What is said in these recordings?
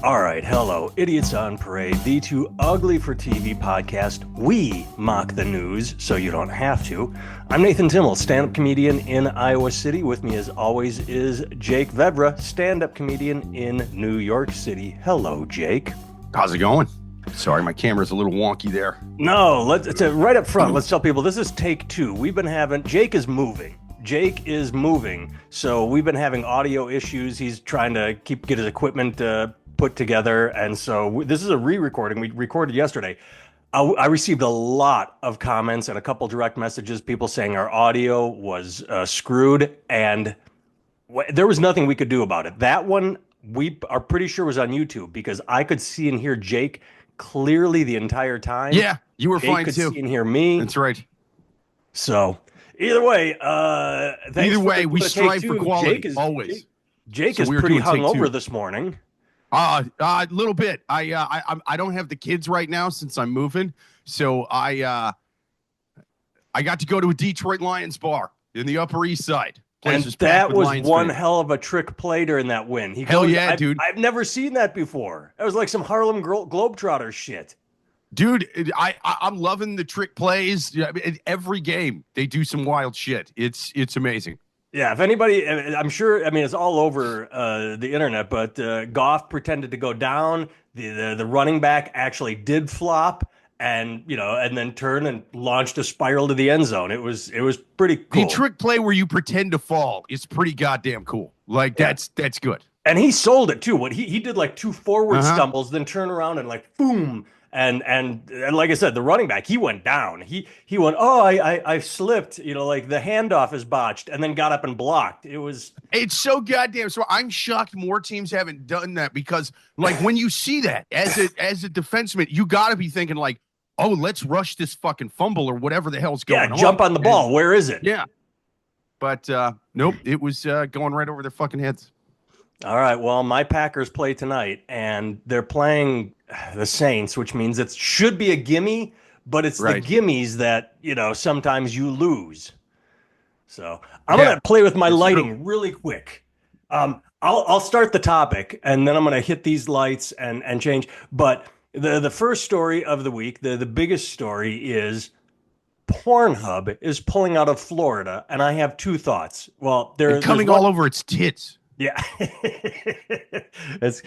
All right, hello, Idiots on Parade, the Too Ugly for TV podcast. We mock the news so you don't have to. I'm Nathan Timmel, stand-up comedian in Iowa City. With me, as always, is Jake Vedra, stand-up comedian in New York City. Hello, Jake. How's it going? Sorry, my camera's a little wonky there. No, it's right up front. Let's tell people this is take two. Jake is moving. So we've been having audio issues. He's trying to get his equipment put together, and so this is a re-recording. We recorded yesterday. I received a lot of comments and a couple direct messages, people saying our audio was screwed, and there was nothing we could do about it. That one we are pretty sure was on YouTube, because I could see and hear Jake clearly the entire time. Yeah, you were Jake fine could too. See and hear me. That's right. So either way, we strive for quality always. Jake is pretty hungover this morning. A little bit. I don't have the kids right now since I'm moving, so I got to go to a Detroit Lions bar in the Upper East Side. And that was one hell of a trick play during that win. Dude! I've never seen that before. It was like some Harlem Globetrotter shit. Dude, I'm loving the trick plays. Every game they do some wild shit. It's amazing. Yeah, if anybody, I'm sure, it's all over the internet, but Goff pretended to go down. The running back actually did flop and then turn and launched a spiral to the end zone. It was pretty cool. The trick play where you pretend to fall is pretty goddamn cool. Like, that's good. And he sold it too. What he did, like two forward stumbles, then turn around and like boom. And like I said, the running back, he went down. He went, I slipped, like the handoff is botched, and then got up and blocked. It's so goddamn. So I'm shocked more teams haven't done that, because like when you see that as a defenseman, you got to be thinking like, oh, let's rush this fucking fumble or whatever the hell's going on. Yeah, jump on the ball. Where is it? Yeah. But nope, it was going right over their fucking heads. All right, well, my Packers play tonight, and they're playing the Saints, which means it should be a gimme, but it's the gimmies that, sometimes you lose. So I'm going to play with my lighting really quick. I'll start the topic, and then I'm going to hit these lights and change. But the first story of the week, the biggest story is Pornhub is pulling out of Florida, and I have two thoughts. Well, they're coming all over its tits. Yeah, it's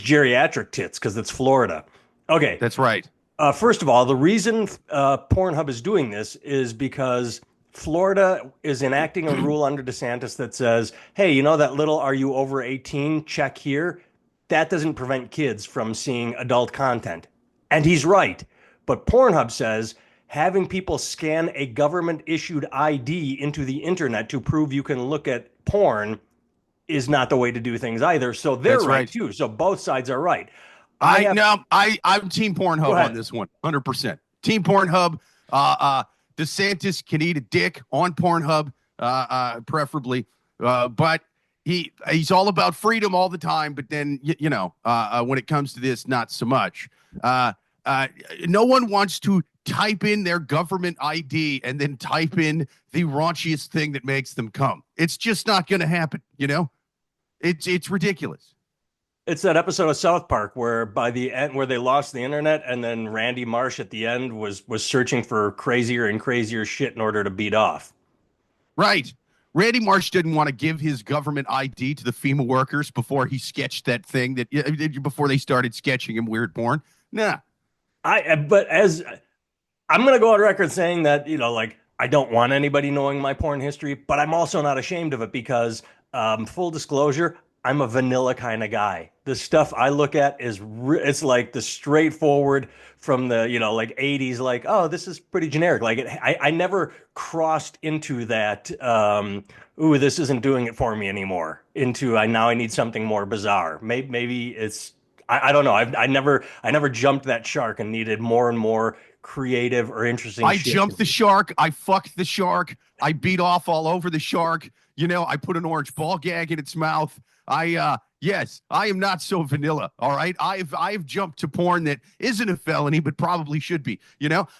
geriatric tits because it's Florida. Okay, that's right. First of all, the reason Pornhub is doing this is because Florida is enacting a rule under DeSantis that says, hey, that little "are you over 18" check here, that doesn't prevent kids from seeing adult content, and he's right. But Pornhub says having people scan a government-issued ID into the internet to prove you can look at porn is not the way to do things either. So they're right too. So both sides are right. I'm Team Pornhub on this one, 100%. Team Pornhub. DeSantis can eat a dick on Pornhub, preferably. But he's all about freedom all the time. But then when it comes to this, not so much. No one wants to type in their government ID and then type in the raunchiest thing that makes them come. It's just not going to happen. It's ridiculous. It's that episode of South Park where by the end, where they lost the internet, and then Randy Marsh at the end was searching for crazier and crazier shit in order to beat off. Right. Randy Marsh didn't want to give his government ID to the FEMA workers before he sketched that thing before they started sketching him weird porn. Nah. But as I'm going to go on record saying that, I don't want anybody knowing my porn history, but I'm also not ashamed of it because, full disclosure, I'm a vanilla kind of guy. The stuff I look at it's like the straightforward from the, 80s, like, oh, this is pretty generic. Like I never crossed into that, this isn't doing it for me anymore, into now I need something more bizarre. Maybe it's, I don't know. I never jumped that shark and needed more and more creative or interesting shit. I jumped the shark. I fucked the shark. I beat off all over the shark. I put an orange ball gag in its mouth. Yes, I am not so vanilla. All right. I've jumped to porn that isn't a felony, but probably should be.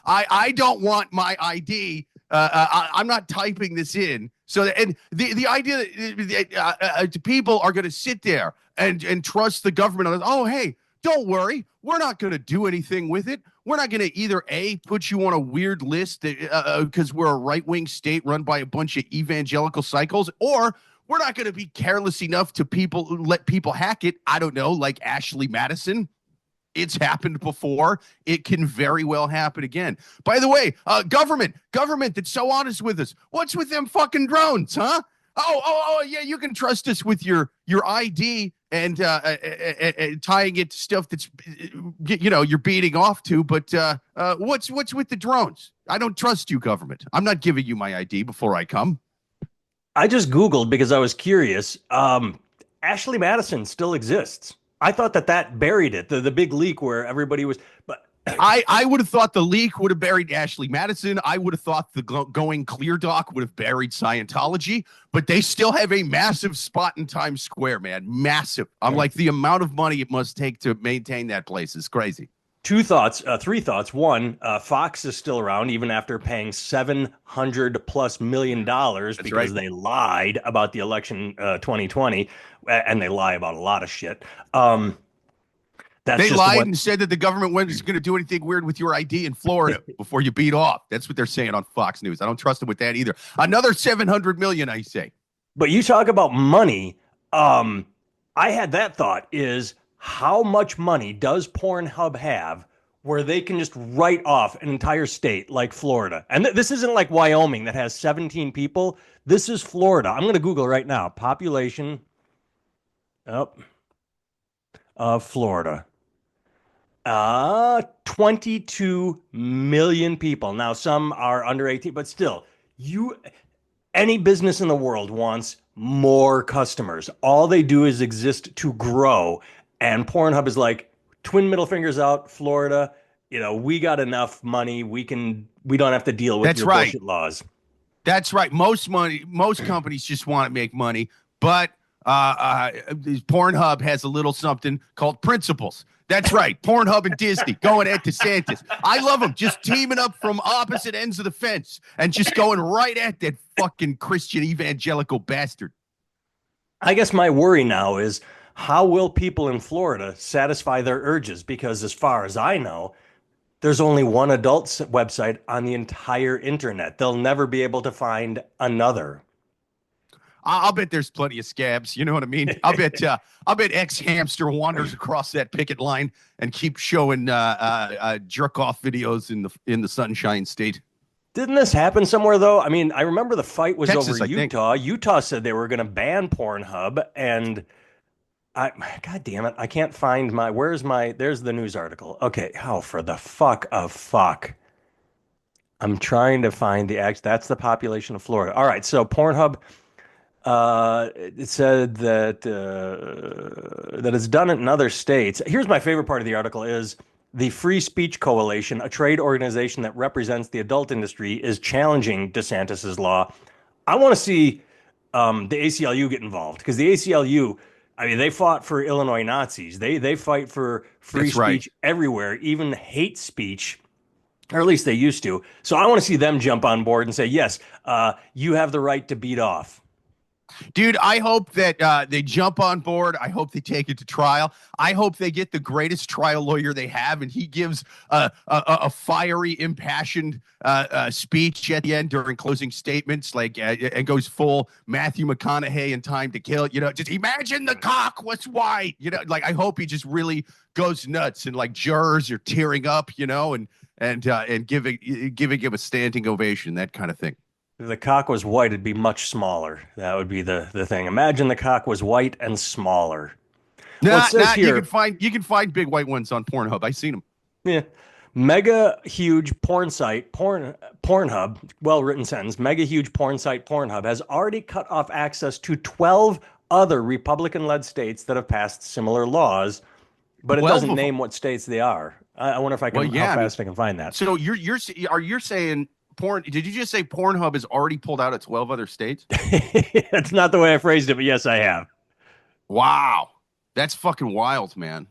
I don't want my ID I'm not typing this in. So, and the idea that people are going to sit there and trust the government. Oh, hey, don't worry. We're not going to do anything with it. We're not going to either A, put you on a weird list because we're a right-wing state run by a bunch of evangelical cycles, or we're not going to be careless enough to let people hack it. I don't know, like Ashley Madison. It's happened before. It can very well happen again. By the way, government that's so honest with us. What's with them fucking drones, huh? Oh, yeah, you can trust us with your ID and tying it to stuff that's, you're beating off to. But what's with the drones? I don't trust you, government. I'm not giving you my ID before I come. I just Googled because I was curious. Ashley Madison still exists. I thought that buried it, the big leak where everybody was, but I would have thought the leak would have buried Ashley Madison. I would have thought the going clear doc would have buried Scientology, but they still have a massive spot in Times Square, man. Massive. I'm like, the amount of money it must take to maintain that place is crazy. three thoughts. One, Fox is still around even after paying $700+ million because they lied about the election 2020, and they lie about a lot of shit. They lied and said that the government wasn't going to do anything weird with your ID in Florida before you beat off. That's what they're saying on Fox News. I don't trust them with that either. Another 700 million, I say. But you talk about money. I had that thought is how much money does Pornhub have where they can just write off an entire state like Florida? And this isn't like Wyoming that has 17 people. This is Florida. I'm going to Google right now. Population of Florida. 22 million people. Now, some are under 18, but still, any business in the world wants more customers. All they do is exist to grow. And Pornhub is like, twin middle fingers out, Florida. We got enough money. We don't have to deal with your bullshit laws. That's right. Most companies just want to make money, but Pornhub has a little something called principles. That's right. Pornhub and Disney going at DeSantis. I love them just teaming up from opposite ends of the fence and just going right at that fucking Christian evangelical bastard. I guess my worry now is how will people in Florida satisfy their urges? Because as far as I know, there's only one adult website on the entire internet. They'll never be able to find another. I'll bet there's plenty of scabs. You know what I mean? I'll bet X Hamster wanders across that picket line and keeps showing jerk off videos in the Sunshine State. Didn't this happen somewhere though? I mean, I remember the fight was Texas, over Utah. Utah said they were going to ban Pornhub, and God damn it, I can't find there's the news article. Okay, how for the fuck of fuck. I'm trying to find that's the population of Florida. All right, so Pornhub. It said that it's done in other states. Here's my favorite part of the article is the Free Speech Coalition, a trade organization that represents the adult industry, is challenging DeSantis's law. I want to see the ACLU get involved because the ACLU, I mean, they fought for Illinois Nazis. They fight for free speech everywhere, even hate speech. Or at least they used to. So I want to see them jump on board and say, yes, you have the right to beat off. Dude, I hope that they jump on board. I hope they take it to trial. I hope they get the greatest trial lawyer they have, and he gives a fiery, impassioned speech at the end during closing statements, and goes full Matthew McConaughey in Time to Kill. Just imagine the cock was white. I hope he just really goes nuts, and jurors are tearing up, and giving him a standing ovation, that kind of thing. If the cock was white, it'd be much smaller. That would be the thing. Imagine the cock was white and smaller. You can find big white ones on Pornhub. I've seen them. Yeah. Mega huge porn site, Pornhub, well-written sentence, mega huge porn site Pornhub has already cut off access to 12 other Republican-led states that have passed similar laws, but it doesn't name what states they are. I wonder if I can, how fast I can find that. So you're saying did you just say Pornhub has already pulled out of 12 other states? That's not the way I phrased it, but yes, I have. Wow. That's fucking wild, man.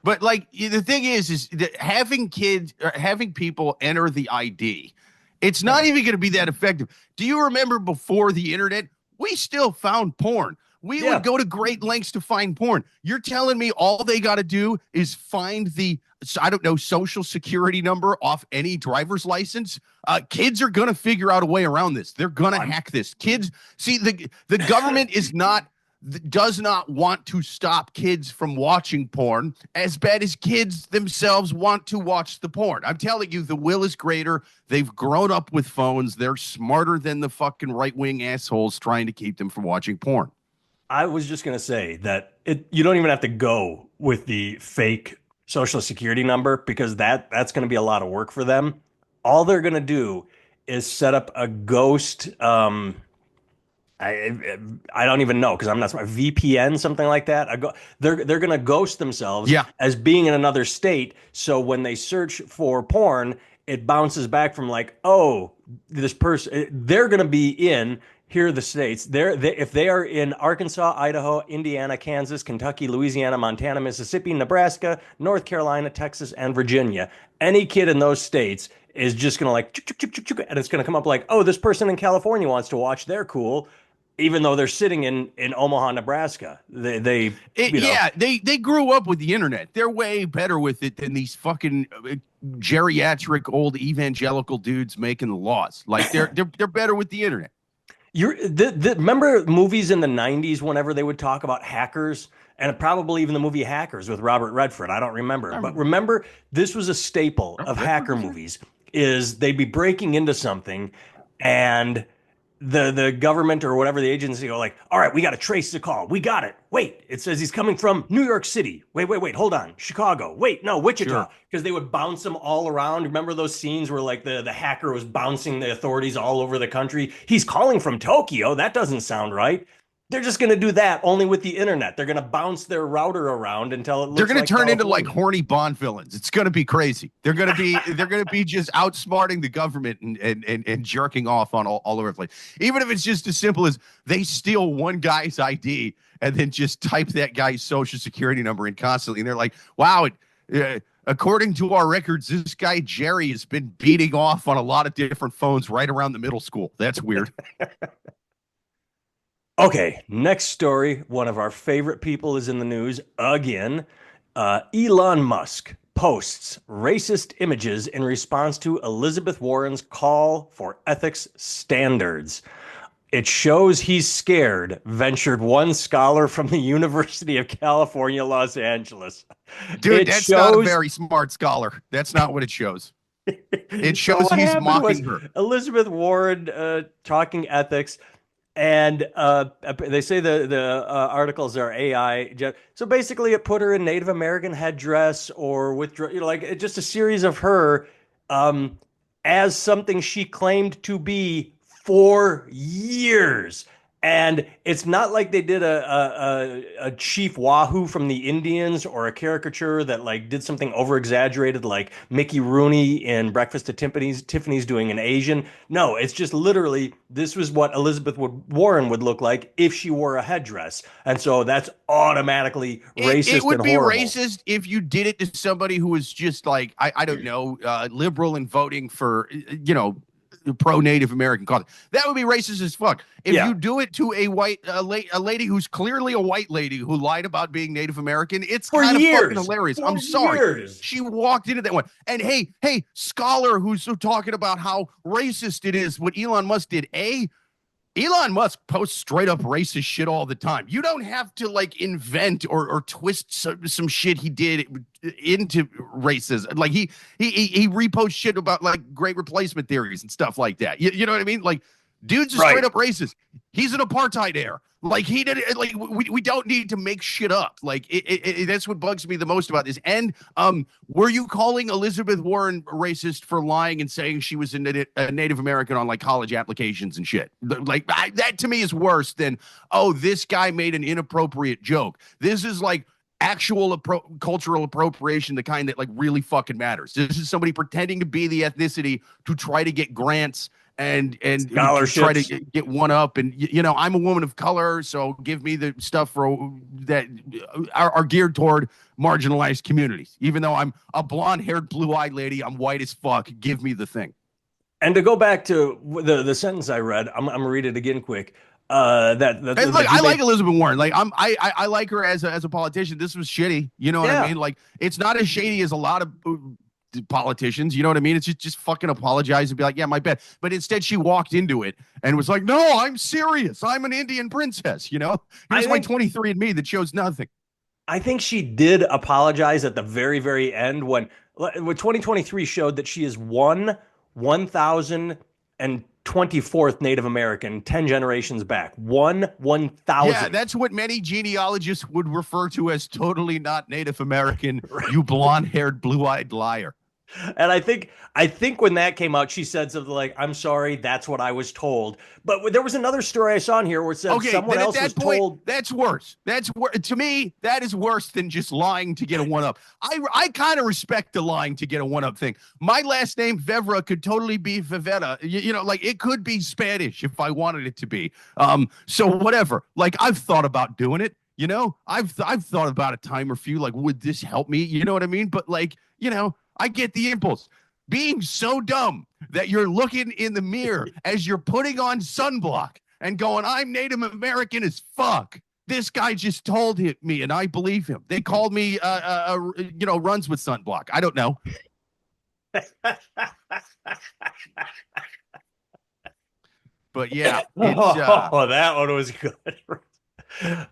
But the thing is that having people enter the ID It's not even going to be that effective. Do you remember before the internet, we still found porn? We would go to great lengths to find porn. You're telling me all they got to do is find the, I don't know, social security number off any driver's license? Kids are going to figure out a way around this. They're going to hack this. Kids, see, the government does not want to stop kids from watching porn as bad as kids themselves want to watch the porn. I'm telling you, the will is greater. They've grown up with phones. They're smarter than the fucking right-wing assholes trying to keep them from watching porn. I was just going to say that you don't even have to go with the fake social security number because that's going to be a lot of work for them. All they're going to do is set up a ghost. I don't even know because I'm not smart. VPN, something like that. They're going to ghost themselves as being in another state. So when they search for porn, it bounces back from like, oh, this person. They're going to be in. Here are the states. If they are in Arkansas, Idaho, Indiana, Kansas, Kentucky, Louisiana, Montana, Mississippi, Nebraska, North Carolina, Texas, and Virginia, any kid in those states is just going to like, and it's going to come up like, oh, this person in California wants to watch. They're cool. Even though they're sitting in Omaha, Nebraska, they grew up with the internet. They're way better with it than these fucking geriatric old evangelical dudes making the laws. Like they're better with the internet. Remember movies in the 90s whenever they would talk about hackers, and probably even the movie Hackers with Robert Redford. I don't remember. But remember, this was a staple of hacker movies is they'd be breaking into something and the government or whatever the agency go like, all right, we got to trace the call. We got it. Wait, it says he's coming from New York City. Wait, hold on. Chicago. Wait, no, Wichita. Because they would bounce them all around. Remember those scenes where like the hacker was bouncing the authorities all over the country? He's calling from Tokyo. That doesn't sound right. They're just going to do that only with the internet. They're going to bounce their router around until it looks. They're going to like turn California. into like horny Bond villains. It's going to be crazy. They're going to be just outsmarting the government and jerking off on all over the place. Even if it's just as simple as they steal one guy's ID and then just type that guy's social security number in constantly. And they're like, wow, according to our records, this guy Jerry has been beating off on a lot of different phones right around the middle school. That's weird. Okay, next story. One of our favorite people is in the news again. Elon Musk posts racist images in response to Elizabeth Warren's call for ethics standards. It shows he's scared, ventured one scholar from the University of California, Los Angeles. Dude, that's not a very smart scholar. That's not what it shows. It shows he's mocking her. Elizabeth Warren talking ethics. And they say the articles are AI. So basically, it put her in Native American headdress or with, like just a series of her as something she claimed to be for years. And it's not like they did a Chief Wahoo from the Indians or a caricature that like did something over exaggerated like Mickey Rooney in Breakfast at Tiffany's doing an Asian. No, it's just literally this was what Elizabeth Warren would look like if she wore a headdress. And so that's automatically racist. It would and be horrible. racist if you did it to somebody who was just like, I don't know, liberal and voting for, pro-Native American cause. That would be racist as fuck. If you do it to a lady who's clearly a white lady who lied about being Native American, it's kind of fucking hilarious. I'm sorry. She walked into that one. And hey, scholar who's talking about how racist it is what Elon Musk did. Elon Musk posts straight up racist shit all the time. You don't have to like invent or twist some shit he did into racism. Like he reposts shit about like great replacement theories and stuff like that. You know what I mean? Like dude's a straight up racist. He's an apartheid heir. Like he did it. Like we don't need to make shit up. Like that's what bugs me the most about this. And were you calling Elizabeth Warren racist for lying and saying she was a Native American on like college applications and shit? Like that to me is worse than, oh, this guy made an inappropriate joke. This is like actual cultural appropriation, the kind that like really fucking matters. This is somebody pretending to be the ethnicity to try to get grants and try to get one up. And I'm a woman of color, so give me the stuff for that are geared toward marginalized communities. Even though I'm a blonde-haired, blue-eyed lady, I'm white as fuck. Give me the thing. And to go back to the sentence I read, I'm gonna read it again quick. And look, That you I like made. Elizabeth Warren. Like I like her as a politician. This was shitty. You know what I Yeah, mean? Like it's not as shady as a lot of politicians. You know what I mean? It's just fucking apologize and be like, yeah, my bad. But instead, she walked into it and was like, no, I'm serious. I'm an Indian princess. You know, I here's my think 23 and me that shows nothing. I think she did apologize at the very, very end when 2023 showed that she is 1,024th Native American 10 generations back. 1,000. Yeah, that's what many genealogists would refer to as totally not Native American. You blonde-haired, blue-eyed liar. And I think when that came out, she said something like, "I'm sorry, that's what I was told." But there was another story I saw in here where it said Okay, someone then at else was that point, told. that's worse. To me, that is worse than just lying to get a one up. I kind of respect the lying to get a one up thing. My last name Vevra could totally be Vivetta. You know, like it could be Spanish if I wanted it to be. So whatever. Like I've thought about doing it. You know, I've thought about a time or few. Like, would this help me? You know what I mean? But like, you know, I get the impulse. Being so dumb that you're looking in the mirror as you're putting on sunblock and going, I'm Native American as fuck. This guy just told me, and I believe him. They called me, runs with sunblock. I don't know, but yeah, Oh, that one was good.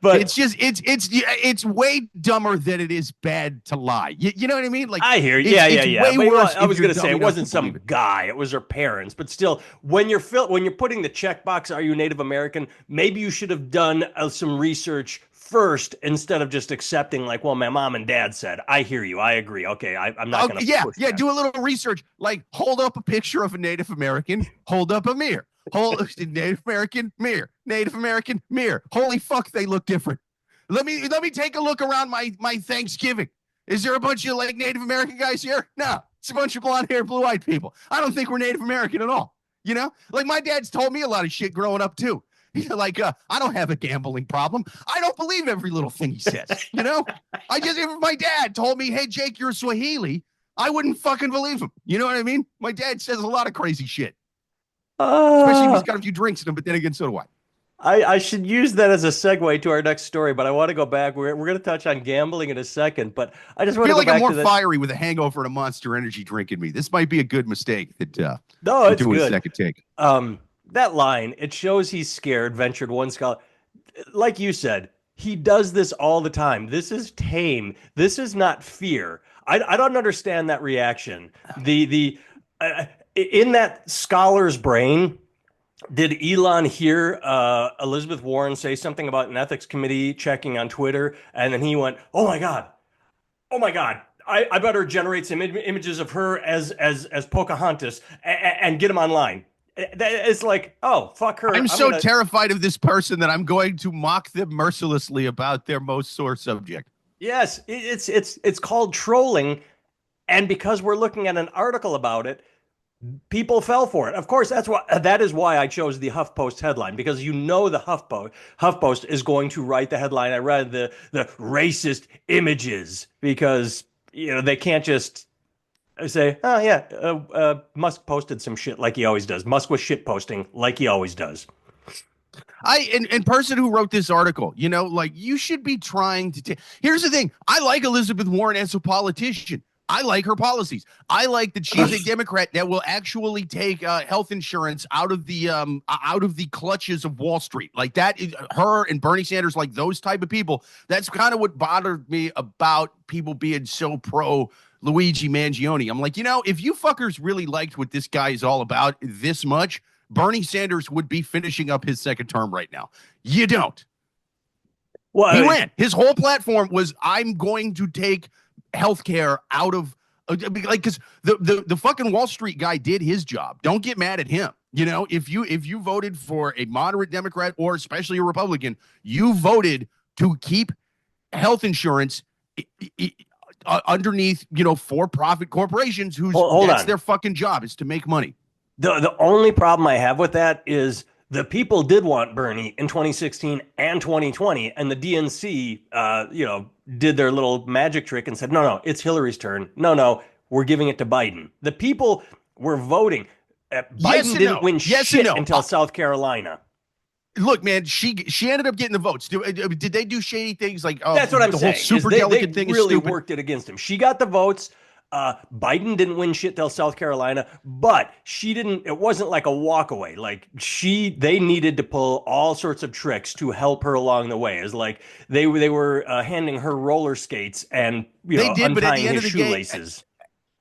But it's way dumber than it is bad to lie. You know what I mean? Like I hear you. it's Yeah, yeah, it's yeah. way But worse I if was you're going to say dumb it enough to wasn't believe some it. guy; it was her parents. But still, when you're putting the checkbox, "Are you Native American?" Maybe you should have done some research first instead of just accepting, like, "Well, my mom and dad said." I hear you. I agree. Okay, I'm not going to Yeah, push yeah. that. Do a little research. Like, hold up a picture of a Native American. Hold up a mirror. Hold Native American mirror. Native American mirror. Holy fuck, they look different. Let me take a look around my Thanksgiving. Is there a bunch of like Native American guys here? No, it's a bunch of blonde haired, blue eyed people. I don't think we're Native American at all. You know, like my dad's told me a lot of shit growing up too. He's like, I don't have a gambling problem. I don't believe every little thing he says. You know, if my dad told me, hey, Jake, you're Swahili, I wouldn't fucking believe him. You know what I mean? My dad says a lot of crazy shit, especially if he's Uh, got a few drinks in him, but then again, so do I. I should use that as a segue to our next story, but I want to go back. We're going to touch on gambling in a second, but I just I want to feel go like I'm back more to that. fiery with a hangover and a Monster Energy drink in me. This might be a good mistake that No, we're it's doing a good. second take. That line, it shows he's scared, ventured one scholar. Like you said, he does this all the time. This is tame. This is not fear. I don't understand that reaction. In that scholar's brain, did Elon hear Elizabeth Warren say something about an ethics committee checking on Twitter, and then he went, oh my God, I better generate some images of her as Pocahontas and get them online. It's like, oh, fuck her. I'm I'm so gonna. terrified of this person that I'm going to mock them mercilessly about their most sore subject. Yes, it's called trolling, and because we're looking at an article about it, people fell for it. Of course, that is why I chose the HuffPost headline, because the HuffPost is going to write the headline. I read the racist images because they can't just say, oh yeah, Musk posted some shit like he always does. Musk was shit posting like he always does. And person who wrote this article, you know, like you should be trying to take. Here's the thing: I like Elizabeth Warren as a politician. I like her policies. I like that she's a Democrat that will actually take health insurance out of the clutches of Wall Street. Like that, her and Bernie Sanders, like those type of people. That's kind of what bothered me about people being so pro Luigi Mangione. I'm like, you know, if you fuckers really liked what this guy is all about this much, Bernie Sanders would be finishing up his second term right now. You don't. He Well, ran. His whole platform was, I'm going to take healthcare out of like because the fucking Wall Street guy did his job. Don't get mad at him. You know, if you voted for a moderate Democrat or especially a Republican, you voted to keep health insurance underneath, for-profit corporations whose hold that's on. their fucking job is to make money. The only problem I have with that is the people did want Bernie in 2016 and 2020, and the DNC, did their little magic trick and said, no, no, it's Hillary's turn. No, no, we're giving it to Biden. The people were voting. Yes Biden and didn't no. win Yes and shit no. until South Carolina. Look, man, she ended up getting the votes. Did they do shady things like That's what I'm the whole saying. Is super they delegate thing is really stupid? worked it against him. She got the votes. Biden didn't win shit till South Carolina, but she didn't. It wasn't like a walkaway. Like they needed to pull all sorts of tricks to help her along the way. It's like they were handing her roller skates and They did, but at untying the end his of the day, shoelaces.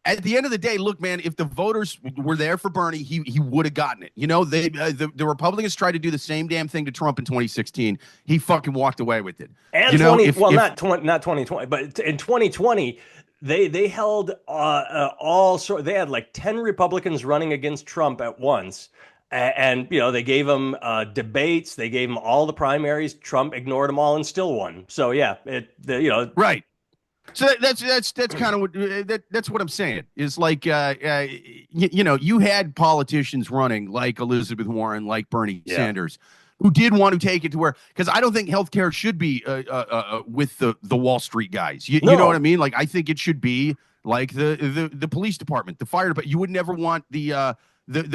at the end of the day, look, man, if the voters were there for Bernie, he would have gotten it. You know, the Republicans tried to do the same damn thing to Trump in 2016. He fucking walked away with it. And You know, 20, well, if not 2020, but in 2020, they held all sort. They had like 10 Republicans running against Trump at once, and they gave him debates. They gave him all the primaries. Trump ignored them all and still won. So yeah, right. So that's kind of what that's what I'm saying is like you had politicians running like Elizabeth Warren, like Bernie yeah. Sanders, who did want to take it to where because I don't think healthcare should be with the Wall Street guys. You know what I No, mean? Like I think it should be like the police department, the fire department. You would never want the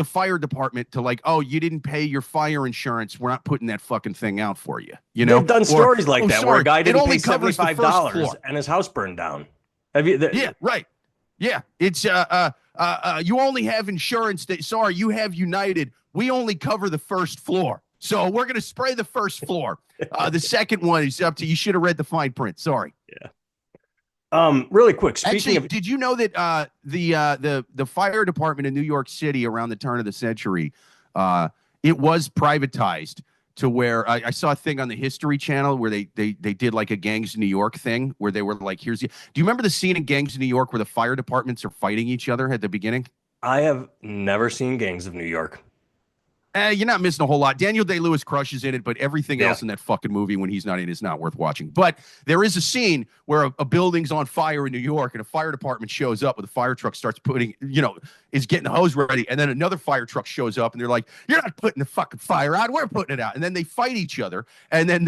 fire department to like, oh, you didn't pay your fire insurance. We're not putting that fucking thing out for you. You know, they've done or stories like oh, that where a sorry, guy it didn't pay only covers the first $75 floor. and his house burned down. Have you? Yeah, right. Yeah, it's you only have insurance that sorry, you have United. We only cover the first floor. So we're going to spray the first floor. The second one is up to you should have read the fine print. Sorry. Yeah. Really quick, speaking Actually, of did you know that the fire department in New York City around the turn of the century it was privatized to where I saw a thing on the History Channel where they did like a Gangs of New York thing where they were like, do you remember the scene in Gangs of New York where the fire departments are fighting each other at the beginning? I have never seen Gangs of New York. You're not missing a whole lot. Daniel Day-Lewis crushes in it, but everything else in that fucking movie when he's not in is not worth watching. But there is a scene where a building's on fire in New York and a fire department shows up with a fire truck starts is getting the hose ready. And then another fire truck shows up and they're like, you're not putting the fucking fire out. We're putting it out. And then they fight each other. And then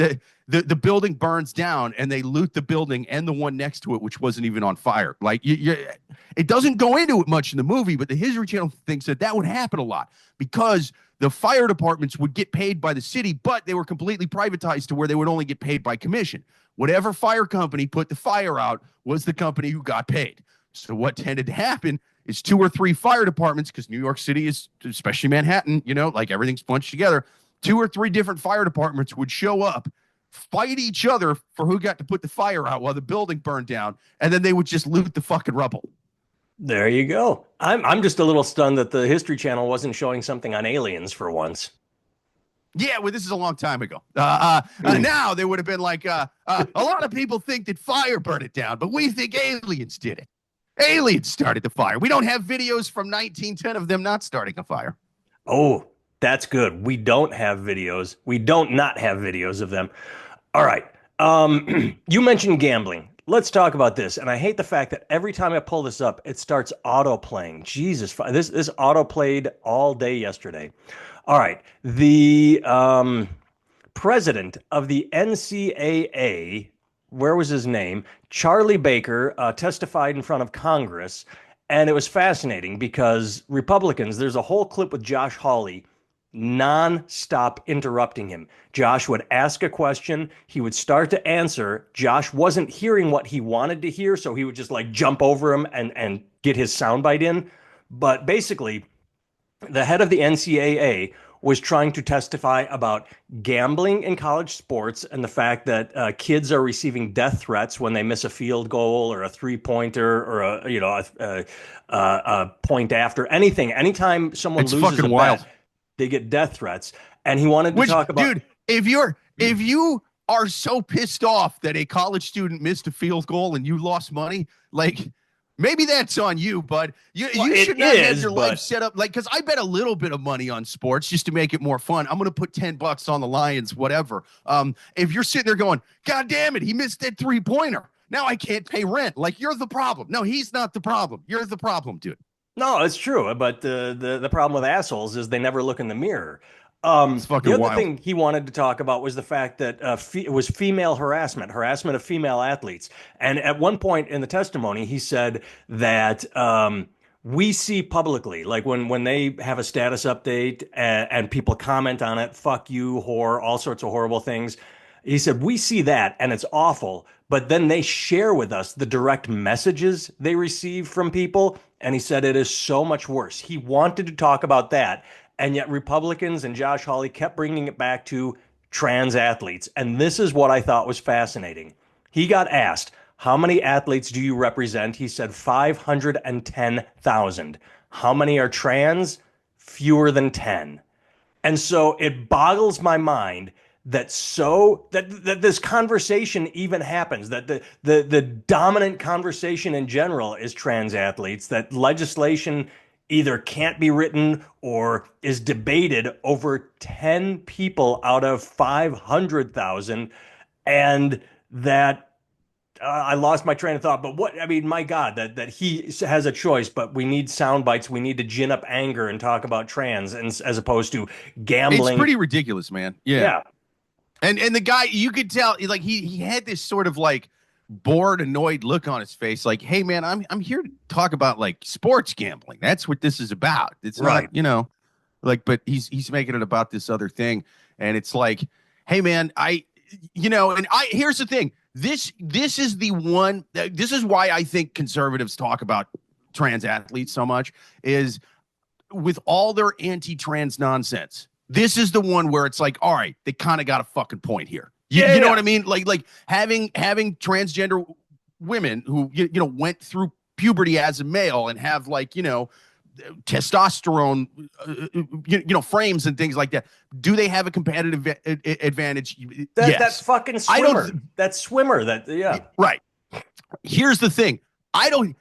the building burns down and they loot the building and the one next to it, which wasn't even on fire. Like it doesn't go into it much in the movie, but the History Channel thinks that would happen a lot because the fire departments would get paid by the city, but they were completely privatized to where they would only get paid by commission. Whatever fire company put the fire out was the company who got paid. So what tended to happen is 2 or 3 fire departments, because New York City is, especially Manhattan, like everything's bunched together, 2 or 3 different fire departments would show up, fight each other for who got to put the fire out while the building burned down, and then they would just loot the fucking rubble. There you go. I'm just a little stunned that the History Channel wasn't showing something on aliens for once. Yeah, well, this is a long time ago. Now they would have been like, a lot of people think that fire burned it down, but we think aliens did it. Aliens started the fire. We don't have videos from 1910 of them not starting a fire. Oh, that's good. We don't have videos. We don't not have videos of them. All right. You mentioned gambling. Let's talk about this. And I hate the fact that every time I pull this up, it starts auto playing. Jesus, this auto played all day yesterday. All right. The president of the NCAA, where was his name? Charlie Baker testified in front of Congress. And it was fascinating because Republicans, there's a whole clip with Josh Hawley non-stop interrupting him. Josh would ask a question, he would start to answer. Josh wasn't hearing what he wanted to hear, so he would just like jump over him and get his soundbite in. But basically, the head of the NCAA was trying to testify about gambling in college sports and the fact that kids are receiving death threats when they miss a field goal or a three-pointer or a point after anything. Anytime someone loses a bet, they get death threats. And he wanted to talk about, dude, if you are so pissed off that a college student missed a field goal and you lost money, like maybe that's on you, bud. You should not have your life set up like, because I bet a little bit of money on sports just to make it more fun. I'm going to put $10 on the Lions, whatever. If you're sitting there going, God damn it, he missed that 3-pointer. Now I can't pay rent. Like, you're the problem. No, he's not the problem. You're the problem, dude. No, it's true. But the problem with assholes is they never look in the mirror. It's fucking the other wild. thing he wanted to talk about was the fact that it was female harassment of female athletes. And at one point in the testimony, he said that we see publicly, like when they have a status update and people comment on it, fuck you, whore, all sorts of horrible things. He said, we see that and it's awful, but then they share with us the direct messages they receive from people. And he said it is so much worse. He wanted to talk about that. And yet Republicans and Josh Hawley kept bringing it back to trans athletes. And this is what I thought was fascinating. He got asked, how many athletes do you represent? He said 510,000. How many are trans? Fewer than 10. And so it boggles my mind that this conversation even happens, that the dominant conversation in general is trans athletes, that legislation either can't be written or is debated over 10 people out of 500,000, and that I lost my train of thought. But what I mean, my God, that he has a choice, but we need sound bites. We need to gin up anger and talk about trans, and as opposed to It's gambling. pretty ridiculous, man. Yeah. Yeah. And the guy, you could tell, like he had this sort of like bored, annoyed look on his face, like, hey man, I'm here to talk about like sports gambling. That's what this is about. It's Right. not, you know, like, but he's making it about this other thing. And it's like, hey man, here's the thing. This is the one, this is why I think conservatives talk about trans athletes so much, is with all their anti-trans nonsense. This is the one where it's like, all right, they kind of got a fucking point here. You know what I mean? Like having transgender women who went through puberty as a male and have like testosterone frames and things like that. Do they have a competitive advantage? Yes. That fucking swimmer. That swimmer. Right. Here's the thing. I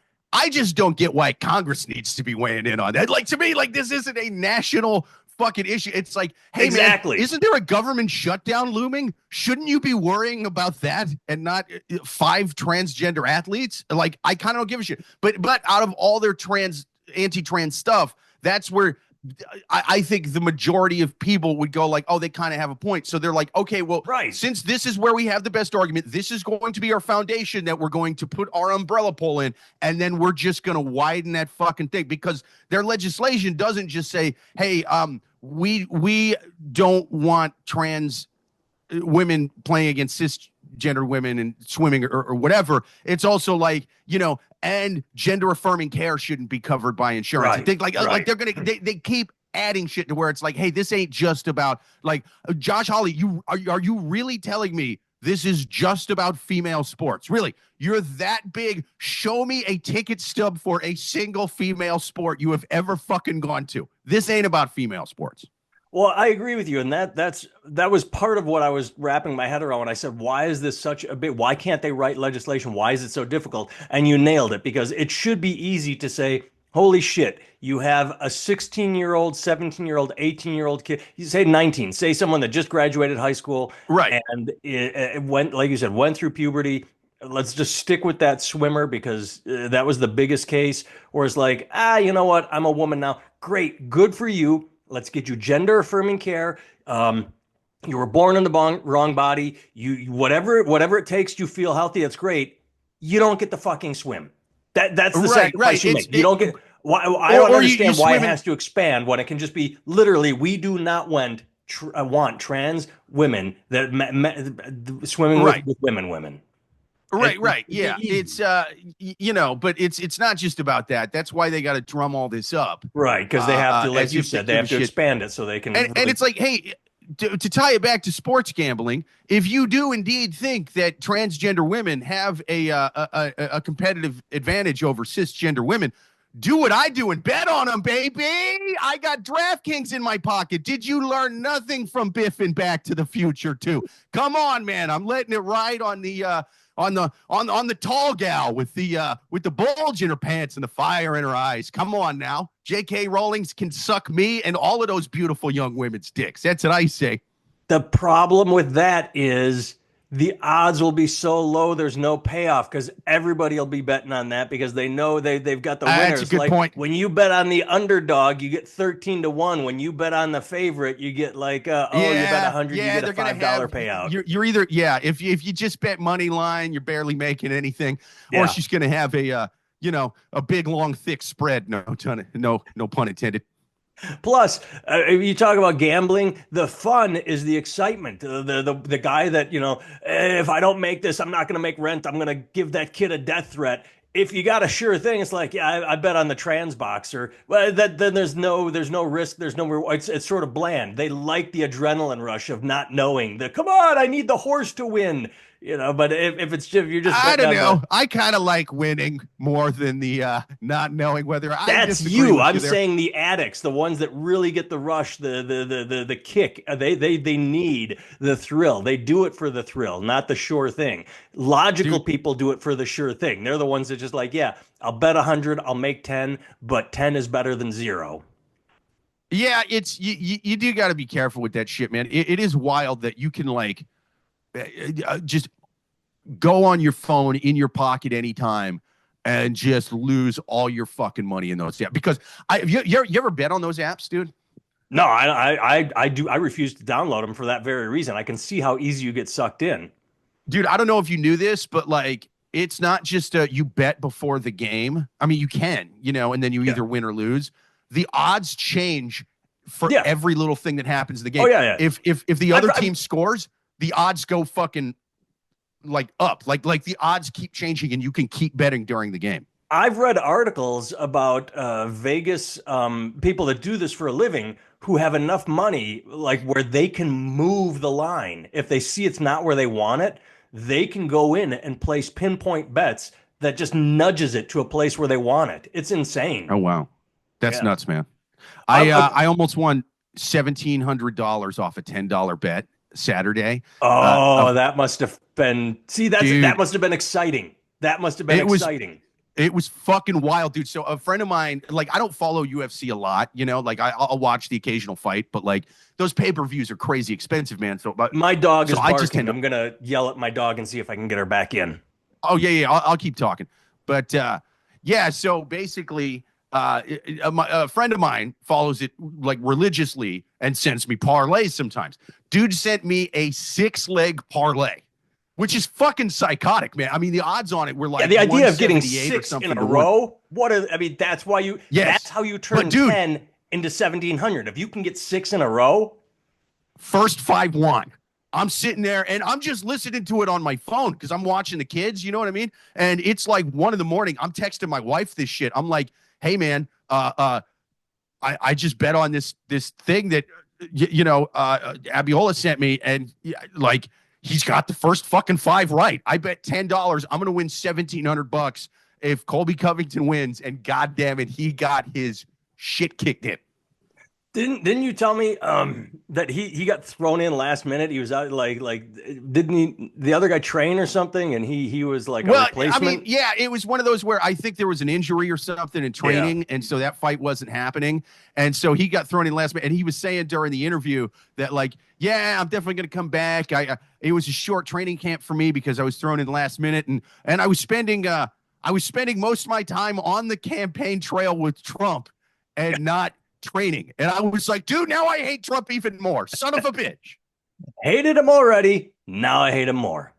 just don't get why Congress needs to be weighing in on that. Like, to me, like, this isn't a national fucking issue. It's like, hey, exactly. Man, isn't there a government shutdown looming? Shouldn't you be worrying about that and not 5 transgender athletes? Like, I kind of don't give a shit. But out of all their anti-trans stuff, that's where I think the majority of people would go like, oh, they kind of have a point. So they're like, okay, well, right. Since this is where we have the best argument, this is going to be our foundation that we're going to put our umbrella pole in. And then we're just going to widen that fucking thing, because their legislation doesn't just say, hey, we don't want trans women playing against cisgender women and swimming or whatever. It's also like, and gender affirming care shouldn't be covered by insurance. Right. Like they're they keep adding shit to where it's like, hey, this ain't just about like Josh Hawley. Are you really telling me this is just about female sports? Really? You're that big? Show me a ticket stub for a single female sport you have ever fucking gone to. This ain't about female sports. Well, I agree with you, and that was part of what I was wrapping my head around when I said, why is this such a big, why can't they write legislation? Why is it so difficult? And you nailed it, because it should be easy to say, holy shit, you have a 16-year-old, 17-year-old, 18-year-old kid, you say 19, say someone that just graduated high school, right, and it went, like you said, went through puberty. Let's just stick with that swimmer, because that was the biggest case. Or it's like, you know what, I'm a woman now. Great, good for you. Let's get you gender affirming care. You were born in the wrong body. You whatever it takes to feel healthy, that's great. You don't get to fucking swim. That's the sacrifice you make. You don't get. I don't understand why it has to expand when it can just be literally, we do not want trans women that swimming with women. Right. Yeah. It's, but it's not just about that. That's why they got to drum all this up. Right. Because they have to, like you said, they have to expand it so they can. And it's like, hey, to tie it back to sports gambling, if you do indeed think that transgender women have a competitive advantage over cisgender women, do what I do and bet on them, baby. I got DraftKings in my pocket. Did you learn nothing from Biff and Back to the Future too? Come on, man. I'm letting it ride on the on the tall gal with the bulge in her pants and the fire in her eyes. Come on now. J.K. Rowling can suck me and all of those beautiful young women's dicks. That's what I say. The problem with that is the odds will be so low, there's no payoff, because everybody will be betting on that because they know they've got the winners. That's a good point. When you bet on the underdog, you get 13-1. When you bet on the favorite, you get like, you bet 100, you get a $5 payout. You're either, if you just bet money line, you're barely making anything, or she's going to have a a big, long, thick spread. No pun intended. Plus, if you talk about gambling, the fun is the excitement. The guy that, if I don't make this, I'm not going to make rent. I'm going to give that kid a death threat. If you got a sure thing, it's like, yeah, I bet on the trans boxer. Well, then there's no risk, there's no reward. It's sort of bland. They like the adrenaline rush of not knowing. Come on, I need the horse to win. But if you're just I betting don't on know. I kind of like winning more than the not knowing whether I that's disagree you. with I'm you there. saying the addicts, the ones that really get the rush, the kick. They need the thrill. They do it for the thrill, not the sure thing. Logical Dude, people do it for the sure thing. They're the ones that just like, yeah, I'll bet 100, I'll make 10, but 10 is better than zero. yeah, it's you do got to be careful with that shit, man. It is wild that you can like just go on your phone in your pocket anytime and just lose all your fucking money in those. Yeah, because you ever bet on those apps, dude? No, I do. I refuse to download them for that very reason. I can see how easy you get sucked in. Dude, I don't know if you knew this, but like it's not just you bet before the game. I mean, you can, and then you Yeah. either win or lose. The odds change for Yeah. every little thing that happens in the game. Oh yeah, yeah. If the other I've- team scores, the odds go fucking like up. Like the odds keep changing and you can keep betting during the game. I've read articles about Vegas people that do this for a living who have enough money, like where they can move the line. If they see it's not where they want it, they can go in and place pinpoint bets that just nudges it to a place where they want it. It's insane. Oh wow. That's Yeah. nuts, man. I, I almost won $1,700 off a $10 bet Saturday. oh, that must have been. See, Dude, that must have been exciting. That must have been it was exciting. it was fucking wild, dude. So a friend of mine, like I don't follow UFC a lot, like I'll watch the occasional fight, but like those pay-per-views are crazy expensive, man. So but My dog is so I just barking. tend to, I'm gonna yell at my dog and see if I can get her back in. oh yeah, I'll keep talking. But yeah, so basically a friend of mine follows it like religiously and sends me parlays sometimes. Dude sent me a 6-leg parlay, which is fucking psychotic, man. I mean, the odds on it were like The idea of getting 178 or six something in a to one. row. That's why you. Yes. That's how you turn But, dude, 10 into 1,700. If you can get 6 in a row, First 5-1. I'm sitting there and I'm just listening to it on my phone because I'm watching the kids. You know what I mean? And it's like 1 in the morning. I'm texting my wife this shit. I'm like, hey man, I just bet on this thing that Abiola sent me, and like he's got the first fucking 5 right. I bet $10. I'm gonna win $1,700 if Colby Covington wins, and god damn it, he got his shit kicked in. didn't you tell me that he got thrown in last minute? He was out like didn't he the other guy train or something and he was like a replacement? I mean, yeah, it was one of those where I think there was an injury or something in training, and so that fight wasn't happening. And so he got thrown in last minute. And he was saying during the interview that like, yeah, I'm definitely going to come back. It was a short training camp for me because I was thrown in last minute, and I was spending most of my time on the campaign trail with Trump and not training. And I was like, dude, now I hate Trump even more. Son of a bitch. Hated him already. Now I hate him more.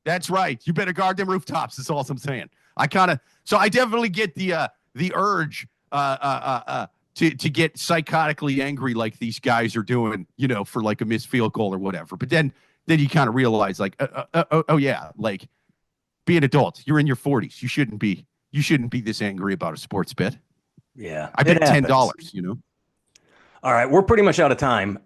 That's right. You better guard them rooftops. That's all I'm saying. I definitely get the urge to get psychotically angry like these guys are doing, for like a missed field goal or whatever. But then you kind of realize like, oh yeah, like be an adult. You're in your 40s. You shouldn't be this angry about a sports bet. Yeah, I bet $10. All right, we're pretty much out of time.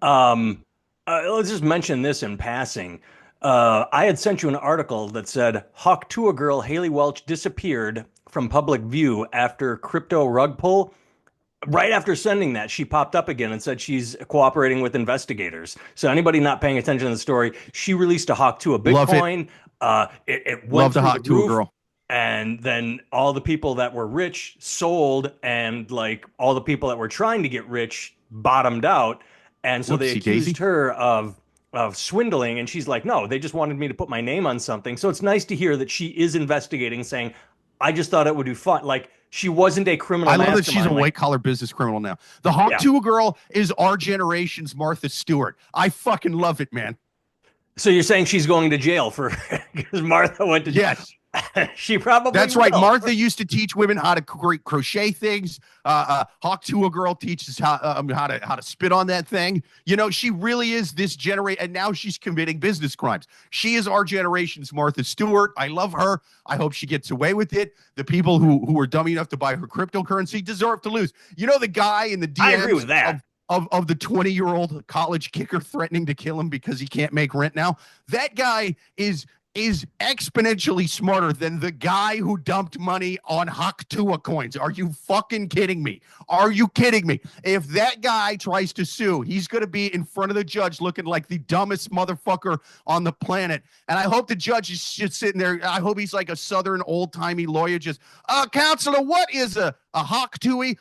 Let's just mention this in passing. I had sent you an article that said Tuah girl Haley Welch disappeared from public view after crypto rug pull. Right after sending that, she popped up again and said she's cooperating with investigators. So anybody not paying attention to the story, she released a Tuah Bitcoin. It went through the Tuah roof. girl. And then all the people that were rich sold, and like all the people that were trying to get rich bottomed out. And so they accused her of swindling. And she's like, no, they just wanted me to put my name on something. So it's nice to hear that she is investigating, saying, I just thought it would be fun. Like she wasn't a criminal. I love that she's a white collar business criminal now. The Tuah girl is our generation's Martha Stewart. I fucking love it, man. So you're saying she's going to jail for because Martha went to jail? Yes. She probably That's right. will. Martha used to teach women how to crochet things. Hawk Tuah girl teaches how to spit on that thing. You know, she really is this generation, and now she's committing business crimes. She is our generation's Martha Stewart. I love her. I hope she gets away with it. The people who were dumb enough to buy her cryptocurrency deserve to lose. You know, the guy in the I agree with DMs that. of the 20-year-old college kicker threatening to kill him because he can't make rent now. That guy is exponentially smarter than the guy who dumped money on Hawk Tuah coins. Are you fucking kidding me? Are you kidding me? If that guy tries to sue, he's going to be in front of the judge looking like the dumbest motherfucker on the planet. And I hope the judge is just sitting there. I hope he's like a Southern old-timey lawyer just, counselor, what is a Hawk Tuah?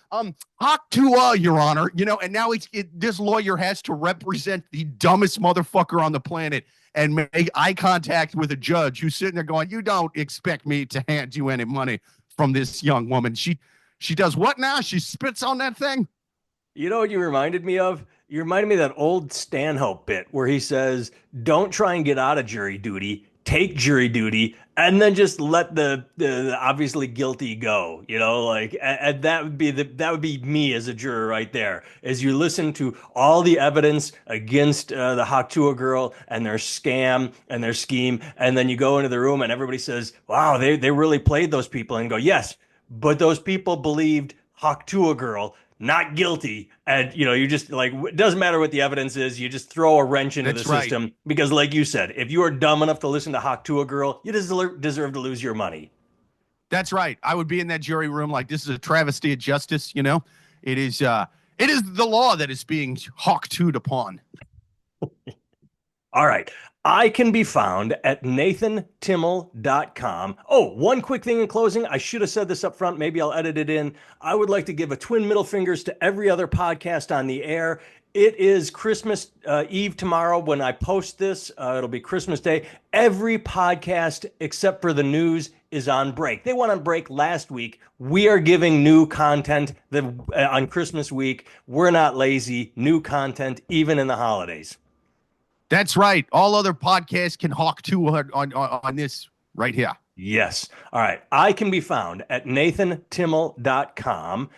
Hawk Tuah, Your Honor. You know, and now this lawyer has to represent the dumbest motherfucker on the planet and make eye contact with a judge who's sitting there going, you don't expect me to hand you any money from this young woman. She does what now? She spits on that thing? You know what you reminded me of? You reminded me of that old Stanhope bit where he says, don't try and get out of jury duty, take jury duty, and then just let the obviously guilty go. You know, like, and that would be me as a juror right there. As you listen to all the evidence against the Haktua girl and their scam and their scheme, and then you go into the room and everybody says, wow, they really played those people, and go, yes, but those people believed Haktua girl not guilty. And, you know, you just like, it doesn't matter what the evidence is. You just throw a wrench into the system because, like you said, if you are dumb enough to listen to Hawk Tuah girl, you deserve to lose your money. That's right. I would be in that jury room like, this is a travesty of justice. You know, it is the law that is being Hawk Tuah'd upon. All right. I can be found at nathantimmel.com. Oh, one quick thing in closing. I should have said this up front. Maybe I'll edit it in. I would like to give a twin middle fingers to every other podcast on the air. It is Christmas Eve tomorrow when I post this. It'll be Christmas Day. Every podcast except for the news is on break. They went on break last week. We are giving new content on Christmas week. We're not lazy. New content, even in the holidays. That's right. All other podcasts can Hawk Tuah on this right here. Yes. All right. I can be found at nathantimmel.com.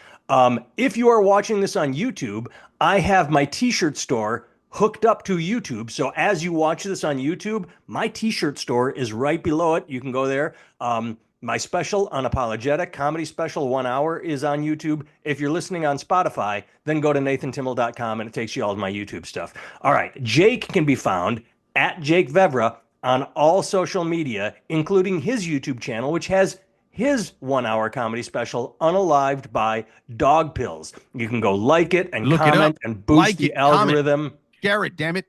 If you are watching this on YouTube, I have my t-shirt store hooked up to YouTube. So as you watch this on YouTube, my t-shirt store is right below it. You can go there. My special, Unapologetic Comedy Special, 1 hour, is on YouTube. If you're listening on Spotify, then go to nathantimmel.com and it takes you all to my YouTube stuff. All right. Jake can be found at Jake Vevra on all social media, including his YouTube channel, which has his 1 hour comedy special, Unalived by Dog Pills. You can go like it and comment and boost the algorithm. Share it, damn it.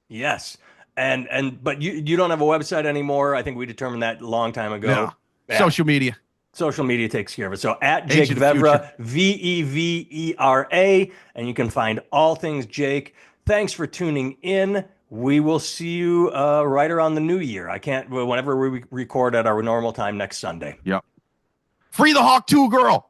Yes. But you don't have a website anymore. I think we determined that a long time ago. No. Yeah. Social media. Social media takes care of it. So at Jake Vevra, Vevera, and you can find all things Jake. Thanks for tuning in. We will see you right around the new year. Whenever we record at our normal time next Sunday. Yep. Free the Hawk Tuah girl.